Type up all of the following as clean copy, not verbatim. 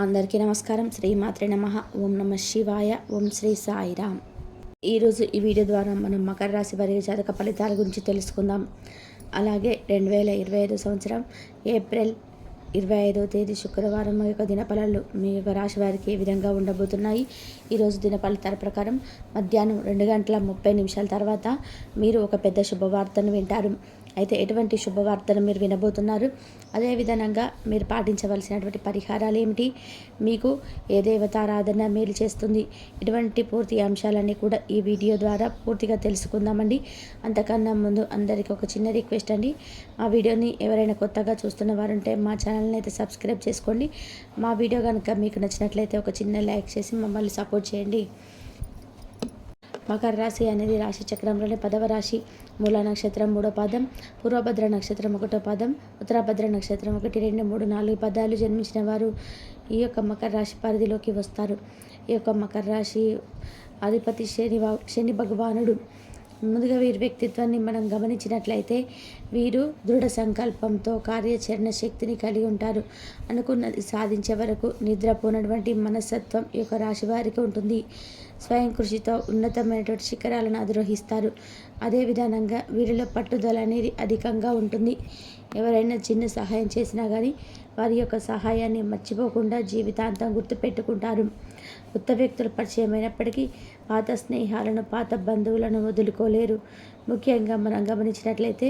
అందరికీ నమస్కారం. శ్రీమాత్రే నమః. ఓం నమ శివాయ. ఓం శ్రీ సాయిరామ్. ఈరోజు ఈ వీడియో ద్వారా మనం మకర రాశి వారి జాతక ఫలితాల గురించి తెలుసుకుందాం. అలాగే 2025 సంవత్సరం ఏప్రిల్ 25వ తేదీ శుక్రవారం యొక్క దినఫలాలు మీ యొక్క రాశి వారికి ఏ విధంగా ఉండబోతున్నాయి. ఈరోజు దిన ఫలితాల ప్రకారం మధ్యాహ్నం 2:30 తర్వాత మీరు ఒక పెద్ద శుభవార్తను వింటారు. అయితే ఎటువంటి శుభవార్తను మీరు వినబోతున్నారు, అదేవిధంగా మీరు పాటించవలసినటువంటి పరిహారాలు ఏమిటి, మీకు ఏ దేవతారాధన మేలు చేస్తుంది, ఇటువంటి పూర్తి అంశాలన్నీ కూడా ఈ వీడియో ద్వారా పూర్తిగా తెలుసుకుందామండి. అంతకన్నా ముందు అందరికీ ఒక చిన్న రిక్వెస్ట్ అండి. మా వీడియోని ఎవరైనా కొత్తగా చూస్తున్న వారుంటే మా ఛానల్ని అయితే సబ్స్క్రైబ్ చేసుకోండి. మా వీడియో కనుక మీకు నచ్చినట్లయితే ఒక చిన్న లైక్ చేసి మమ్మల్ని సపోర్ట్ చేయండి. మకర రాశి అనేది రాశి చక్రంలోని 10వ రాశి. మూల నక్షత్రం 3వ పాదం, పూర్వభద్ర నక్షత్రం 1వ పాదం, ఉత్తరభద్ర నక్షత్రం 1, 2, 3, 4 పదాలు జన్మించిన వారు ఈ యొక్క మకర రాశి పరిధిలోకి వస్తారు. ఈ యొక్క మకర రాశి అధిపతి శని భగవానుడు. ముందుగా వీరి వ్యక్తిత్వాన్ని మనం గమనించినట్లయితే వీరు దృఢ సంకల్పంతో కార్యాచరణ శక్తిని కలిగి ఉంటారు. అనుకున్నది సాధించే వరకు నిద్రపోనటువంటి మనస్తత్వం ఈ యొక్క రాశి వారికి ఉంటుంది. స్వయం కృషితో ఉన్నతమైనటువంటి శిఖరాలను అధిరోహిస్తారు. అదేవిధంగా వీరిలో పట్టుదల అనేది అధికంగా ఉంటుంది. ఎవరైనా చిన్న సహాయం చేసినా కానీ వారి యొక్క సహాయాన్ని మర్చిపోకుండా జీవితాంతం గుర్తుపెట్టుకుంటారు. కొత్త వ్యక్తులు పరిచయమైనప్పటికీ పాత స్నేహాలను, పాత బంధువులను వదులుకోలేరు. ముఖ్యంగా మనం గమనించినట్లయితే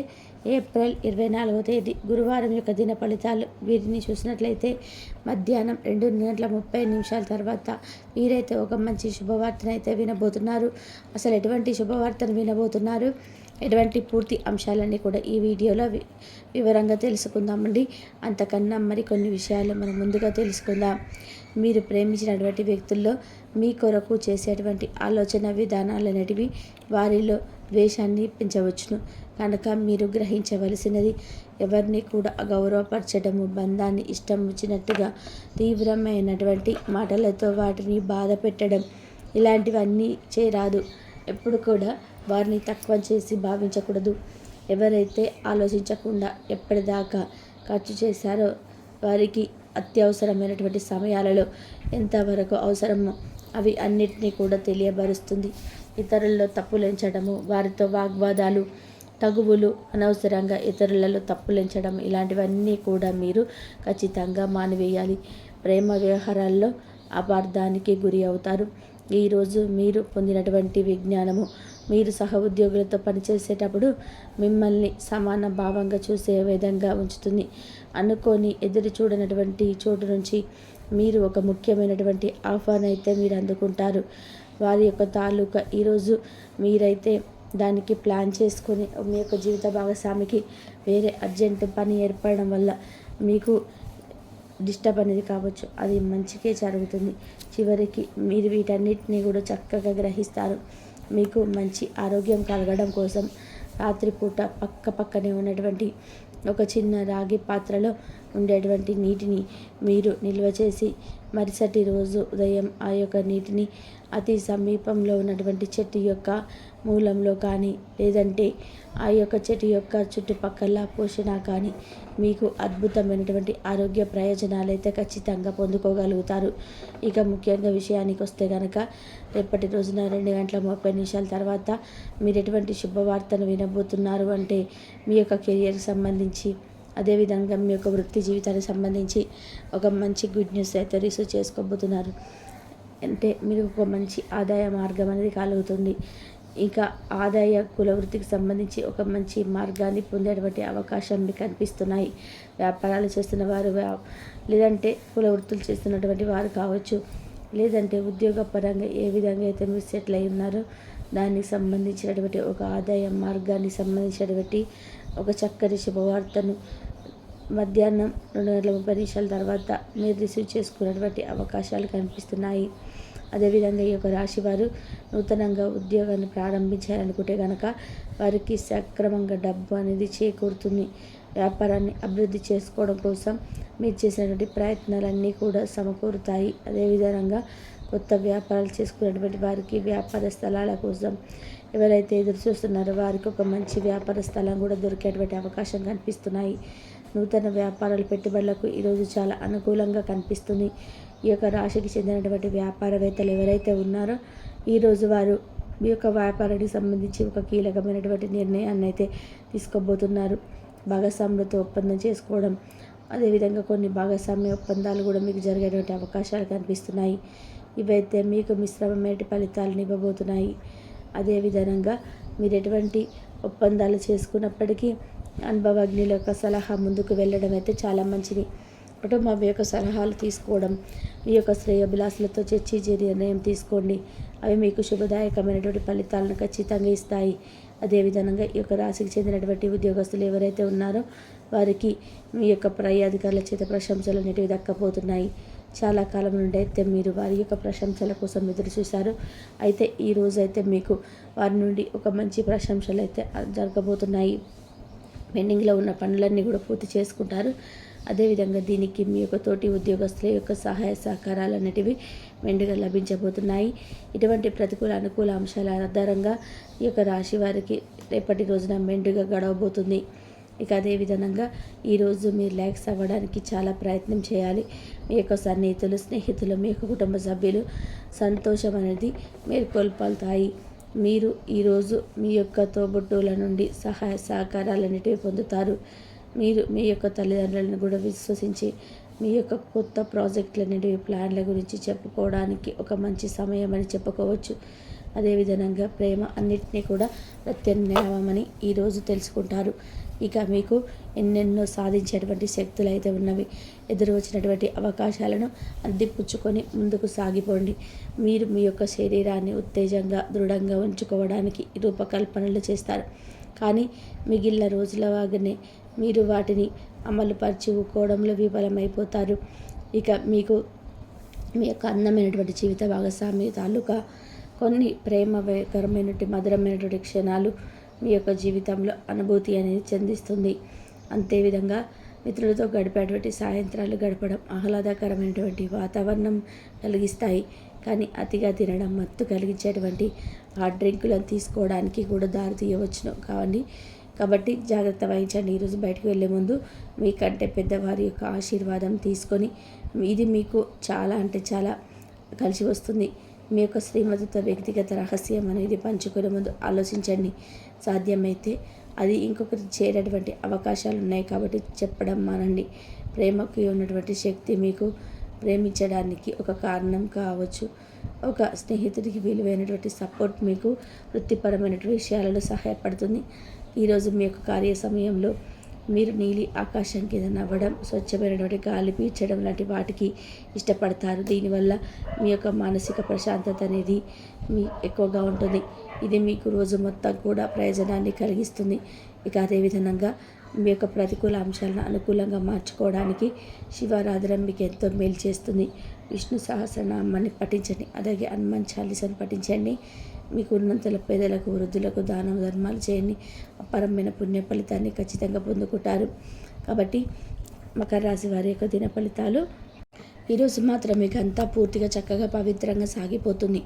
ఏప్రిల్ 24వ తేదీ గురువారం యొక్క దిన ఫలితాలు వీరిని చూసినట్లయితే మధ్యాహ్నం 2:30 తర్వాత వీరైతే ఒక మంచి శుభవార్తను అయితే వినబోతున్నారు. అసలు ఎటువంటి శుభవార్తను వినబోతున్నారు, ఎటువంటి పూర్తి అంశాలన్నీ కూడా ఈ వీడియోలో వివరంగా తెలుసుకుందామండి. అంతకన్నా మరికొన్ని విషయాలు మనం ముందుగా తెలుసుకుందాం. మీరు ప్రేమించినటువంటి వ్యక్తుల్లో మీ కొరకు చేసేటువంటి ఆలోచన విధానాలు అనేటివి వారిలో ద్వేషాన్ని పెంచవచ్చును. కనుక మీరు గ్రహించవలసినది, ఎవరిని కూడా అగౌరవపరచడము, బంధాన్ని ఇష్టం వచ్చినట్టుగా తీవ్రమైనటువంటి మాటలతో వాటిని బాధ పెట్టడం, ఇలాంటివన్నీ చేయరాదు. ఎప్పుడు కూడా వారిని తక్కువ చేసి భావించకూడదు. ఎవరైతే ఆలోచించకుండా ఎప్పటిదాకా ఖర్చు చేశారో వారికి అత్యవసరమైనటువంటి సమయాలలో ఎంతవరకు అవసరమో అవి అన్నిటినీ కూడా తెలియబరుస్తుంది. ఇతరుల్లో తప్పులెంచడము, వారితో వాగ్వాదాలు, తగువులు, అనవసరంగా ఇతరులలో తప్పులెంచడం, ఇలాంటివన్నీ కూడా మీరు ఖచ్చితంగా మానివేయాలి. ప్రేమ వ్యవహారాల్లో అపార్థానికి గురి అవుతారు. ఈరోజు మీరు పొందినటువంటి విజ్ఞానము మీరు సహ ఉద్యోగులతో పనిచేసేటప్పుడు మిమ్మల్ని సమాన భావంగా చూసే విధంగా ఉంచుతుంది. అనుకోని ఎదురు చూడనటువంటి చోటు నుంచి మీరు ఒక ముఖ్యమైనటువంటి ఆఫర్ని అయితే మీరు అందుకుంటారు. వారి యొక్క తాలూకా ఈరోజు మీరైతే దానికి ప్లాన్ చేసుకొని మీ యొక్క జీవిత భాగస్వామికి వేరే అర్జెంటు పని ఏర్పడడం వల్ల మీకు డిస్టర్బ్ అనేది కావచ్చు. అది మంచికే జరుగుతుంది. చివరికి మీరు వీటన్నిటిని కూడా చక్కగా గ్రహిస్తారు. మీకు మంచి ఆరోగ్యం కలగడం కోసం రాత్రిపూట పక్కనే ఉన్నటువంటి ఒక చిన్న రాగి పాత్రలో ఉండేటువంటి నీటిని మీరు నిల్వ చేసి మరుసటి రోజు ఉదయం ఆ యొక్క నీటిని అతి సమీపంలో ఉన్నటువంటి చెట్టు యొక్క మూలంలో కానీ లేదంటే ఆ యొక్క చెట్టు యొక్క చుట్టుపక్కల పోషణ కానీ మీకు అద్భుతమైనటువంటి ఆరోగ్య ప్రయోజనాలు అయితే ఖచ్చితంగా పొందుకోగలుగుతారు. ఇక ముఖ్యంగా విషయానికి వస్తే కనుక రేపటి రోజున 2:30 తర్వాత మీరు ఎటువంటి శుభవార్తను వినబోతున్నారు అంటే మీ యొక్క కెరియర్కి సంబంధించి, అదేవిధంగా మీ యొక్క వృత్తి జీవితానికి సంబంధించి ఒక మంచి గుడ్ న్యూస్ అయితే రిసీవ్ చేసుకోబోతున్నారు. అంటే మీరు ఒక మంచి ఆదాయ మార్గం అనేది కలుగుతుంది. ఇంకా ఆదాయ కుల వృత్తికి సంబంధించి ఒక మంచి మార్గాన్ని పొందేటువంటి అవకాశం మీకు కనిపిస్తున్నాయి. వ్యాపారాలు చేస్తున్న వారు, లేదంటే కుల వృత్తులు చేస్తున్నటువంటి వారు కావచ్చు, లేదంటే ఉద్యోగ పరంగా ఏ విధంగా అయితే మీరు సెటిల్ అయి ఉన్నారో దానికి సంబంధించినటువంటి ఒక ఆదాయ మార్గానికి సంబంధించినటువంటి ఒక చక్కని శుభవార్తను మధ్యాహ్నం 2:30 తర్వాత మీరు రిసీవ్ చేసుకున్నటువంటి అవకాశాలు కనిపిస్తున్నాయి. అదేవిధంగా ఈ యొక్క రాశి వారు నూతనంగా ఉద్యోగాన్ని ప్రారంభించాలనుకుంటే కనుక వారికి సక్రమంగా డబ్బు అనేది చేకూరుతుంది. వ్యాపారాన్ని అభివృద్ధి చేసుకోవడం కోసం మీరు చేసినటువంటి ప్రయత్నాలన్నీ కూడా సమకూరుతాయి. అదేవిధంగా కొత్త వ్యాపారాలు చేసుకున్నటువంటి వారికి వ్యాపార స్థలాల కోసం ఎవరైతే ఎదురు చూస్తున్నారో వారికి ఒక మంచి వ్యాపార స్థలం కూడా దొరికేటువంటి అవకాశం కనిపిస్తున్నాయి. నూతన వ్యాపారాలు పెట్టుబడులకు ఈరోజు చాలా అనుకూలంగా కనిపిస్తుంది. ఈ యొక్క రాశికి చెందినటువంటి వ్యాపారవేత్తలు ఎవరైతే ఉన్నారో ఈరోజు వారు మీ యొక్క వ్యాపారానికి సంబంధించి ఒక కీలకమైనటువంటి నిర్ణయాన్ని అయితే తీసుకోబోతున్నారు. భాగస్వాములతో ఒప్పందం చేసుకోవడం, అదేవిధంగా కొన్ని భాగస్వామ్య ఒప్పందాలు కూడా మీకు జరిగేటువంటి అవకాశాలు కనిపిస్తున్నాయి. ఇవైతే మీకు మిశ్రమమైన ఫలితాలను ఇవ్వబోతున్నాయి. అదేవిధంగా మీరు ఎటువంటి ఒప్పందాలు చేసుకున్నప్పటికీ అనుభవజ్ఞుల యొక్క సలహా ముందుకు వెళ్ళడం అయితే చాలా మంచిది. కుటుంబం యొక్క సలహాలు తీసుకోవడం, మీ యొక్క శ్రేయోభిలాషులతో చర్చించి నిర్ణయం తీసుకోండి. అవి మీకు శుభదాయకమైనటువంటి ఫలితాలను ఖచ్చితంగా ఇస్తాయి. అదేవిధంగా ఈ యొక్క రాశికి చెందినటువంటి ఉద్యోగస్తులు ఎవరైతే ఉన్నారో వారికి మీ యొక్క పై అధికారుల చేత ప్రశంసలు అనేటివి దక్కపోతున్నాయి. చాలా కాలం నుండి అయితే మీరు వారి యొక్క ప్రశంసల కోసం ఎదురు చూశారు. అయితే ఈరోజు అయితే మీకు వారి నుండి ఒక మంచి ప్రశంసలు అయితే జరగబోతున్నాయి. పెండింగ్లో ఉన్న పనులన్నీ కూడా పూర్తి చేసుకుంటారు. అదేవిధంగా దీనికి మీ యొక్క తోటి ఉద్యోగస్తుల యొక్క సహాయ సహకారాలు అనేటివి మెండుగా లభించబోతున్నాయి. ఇటువంటి ప్రతికూల అనుకూల అంశాల ఆధారంగా ఈ యొక్క రాశి వారికి రేపటి రోజున మెండుగా గడవబోతుంది. ఇక అదేవిధంగా ఈరోజు మీరు రిలాక్స్ అవ్వడానికి చాలా ప్రయత్నం చేయాలి. మీ యొక్క సన్నిహితులు, స్నేహితులు, మీ యొక్క కుటుంబ సభ్యులు సంతోషం అనేది మేల్కొల్పుతాయి. మీరు ఈరోజు మీ యొక్క తోబుట్టువుల నుండి సహాయ సహకారాలన్నిటివి పొందుతారు. మీరు మీ యొక్క తల్లిదండ్రులను కూడా విశ్వసించి మీ యొక్క కొత్త ప్రాజెక్టులన్నిటివి, ప్లాన్ల గురించి చెప్పుకోవడానికి ఒక మంచి సమయం అని చెప్పుకోవచ్చు. అదేవిధంగా ప్రేమ అన్నిటినీ కూడా ప్రత్యామ్నాయమని ఈరోజు తెలుసుకుంటారు. ఇక మీకు ఎన్నెన్నో సాధించేటువంటి శక్తులు అయితే ఉన్నవి. ఎదురు వచ్చినటువంటి అవకాశాలను అందిపుచ్చుకొని ముందుకు సాగిపోండి. మీరు మీ యొక్క శరీరాన్ని ఉత్తేజంగా, దృఢంగా ఉంచుకోవడానికి రూపకల్పనలు చేస్తారు. కానీ మిగిలిన రోజుల వాగనే మీరు వాటిని అమలు పరిచుకోవడంలో విఫలమైపోతారు. ఇక మీకు మీ యొక్క అందమైనటువంటి జీవిత భాగస్వామి తాలూకా కొన్ని ప్రేమకరమైనటువంటి మధురమైనటువంటి క్షణాలు మీ యొక్క జీవితంలో అనుభూతి అనేది చెందిస్తుంది. అంతేవిధంగా మిత్రులతో గడిపేటువంటి సాయంత్రాలు గడపడం ఆహ్లాదకరమైనటువంటి వాతావరణం కలిగిస్తాయి. కానీ అతిగా తినడం మత్తు కలిగించేటువంటి ఆ డ్రింకులను తీసుకోవడానికి కూడా దారి తీయవచ్చును కాబట్టి జాగ్రత్త వహించండి. ఈరోజు బయటకు వెళ్ళే ముందు మీకంటే పెద్దవారి యొక్క ఆశీర్వాదం తీసుకొని ఇది మీకు చాలా అంటే చాలా కలిసి వస్తుంది. మీ యొక్క శ్రీమతితో వ్యక్తిగత రహస్యం అనేది పంచుకునే ముందు ఆలోచించండి. సాధ్యమైతే అది ఇంకొకరికి చేరేటువంటి అవకాశాలు ఉన్నాయి కాబట్టి చెప్పడం మానండి. ప్రేమకు ఉన్నటువంటి శక్తి మీకు ప్రేమించడానికి ఒక కారణం కావచ్చు. ఒక స్నేహితుడికి విలువైనటువంటి సపోర్ట్ మీకు వృత్తిపరమైనటువంటి విషయాలలో సహాయపడుతుంది. ఈరోజు మీ యొక్క కార్య సమయంలో మీరు నీలి ఆకాశం కింద నవ్వడం, స్వచ్ఛమైనటువంటి గాలి పీల్చడం లాంటి వాటికి ఇష్టపడతారు. దీనివల్ల మీ యొక్క మానసిక ప్రశాంతత అనేది మీ ఎక్కువగా ఉంటుంది. ఇది మీకు రోజు మొత్తం కూడా ప్రయోజనాన్ని కలిగిస్తుంది. ఇక అదేవిధంగా మీ యొక్క ప్రతికూల అంశాలను అనుకూలంగా మార్చుకోవడానికి శివారాధన మీకు ఎంతో మేలు చేస్తుంది. విష్ణు సహస్రనామాన్ని పఠించండి. అలాగే హనుమాన్ చాలీసాను పఠించండి. మీకు ఉన్నంతలో పేదలకు, వృద్ధులకు దాన ధర్మాలు చేయండి. అపరమైన పుణ్య ఫలితాన్ని ఖచ్చితంగా పొందుకుంటారు. కాబట్టి మకర రాశి వారి యొక్క దిన ఫలితాలు ఈరోజు మాత్రం మీకు అంతా పూర్తిగా చక్కగా పవిత్రంగా సాగిపోతుంది.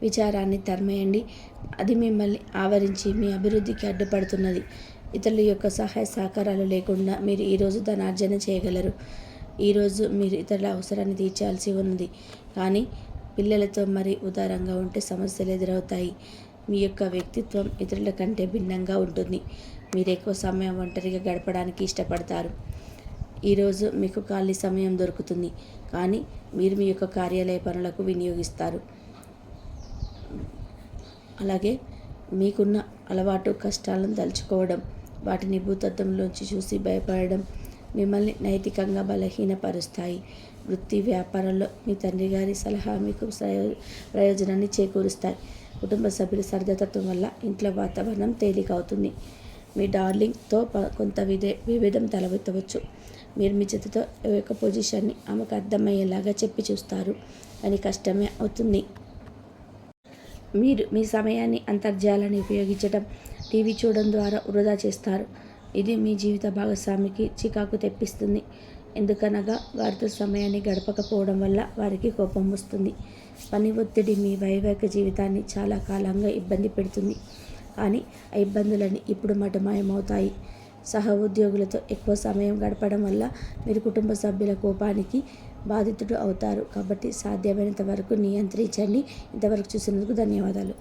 విచారాన్ని తరిమేయండి. అది మిమ్మల్ని ఆవరించి మీ అభివృద్ధికి అడ్డుపడుతున్నది. ఇతరుల యొక్క సహాయ సహకారాలు లేకుండా మీరు ఈరోజు ధనార్జన చేయగలరు. ఈరోజు మీరు ఇతరుల అవసరాన్ని తీర్చాల్సి ఉన్నది. కానీ పిల్లలతో మరి ఉదారంగా ఉంటే సమస్యలు ఎదురవుతాయి. మీ యొక్క వ్యక్తిత్వం ఇతరుల కంటే భిన్నంగా ఉంటుంది. మీరు ఎక్కువ సమయం ఒంటరిగా గడపడానికి ఇష్టపడతారు. ఈరోజు మీకు ఖాళీ సమయం దొరుకుతుంది, కానీ మీరు మీ యొక్క కార్యాలయ పనులకు వినియోగిస్తారు. అలాగే మీకున్న అలవాటు కష్టాలను తలుచుకోవడం, వాటిని భూతత్వంలోంచి చూసి భయపడడం మిమ్మల్ని నైతికంగా బలహీనపరుస్తాయి. వృత్తి వ్యాపారంలో మీ తండ్రి గారి సలహా మీకు ప్రయోజనాన్ని చేకూరుస్తాయి. కుటుంబ సభ్యుల సర్దతత్వం వల్ల ఇంట్లో వాతావరణం తేలికవుతుంది. మీ డార్లింగ్తో కొంత విభేదం తలెత్తవచ్చు. మీరు మీ చేతితో యొక్క పొజిషన్ని ఆమెకు అర్థమయ్యేలాగా చెప్పి చూస్తారు, అని కష్టమే అవుతుంది. మీరు మీ సమయాన్ని అంతర్జాలాన్ని ఉపయోగించడం, టీవీ చూడడం ద్వారా వృధా చేస్తారు. ఇది మీ జీవిత భాగస్వామికి చికాకు తెప్పిస్తుంది. ఎందుకనగా వారితో సమయాన్ని గడపకపోవడం వల్ల వారికి కోపం వస్తుంది. పని ఒత్తిడి మీ వైవాహిక జీవితాన్ని చాలా కాలంగా ఇబ్బంది పెడుతుంది. కానీ ఆ ఇబ్బందులన్నీ ఇప్పుడు మటుమాయమవుతాయి. సహ ఉద్యోగులతో ఎక్కువ సమయం గడపడం వల్ల మీరు కుటుంబ సభ్యుల కోపానికి బాధితుడు అవుతారు. కాబట్టి సాధ్యమైనంత వరకు నియంత్రించండి. ఇంతవరకు చూసినందుకు ధన్యవాదాలు.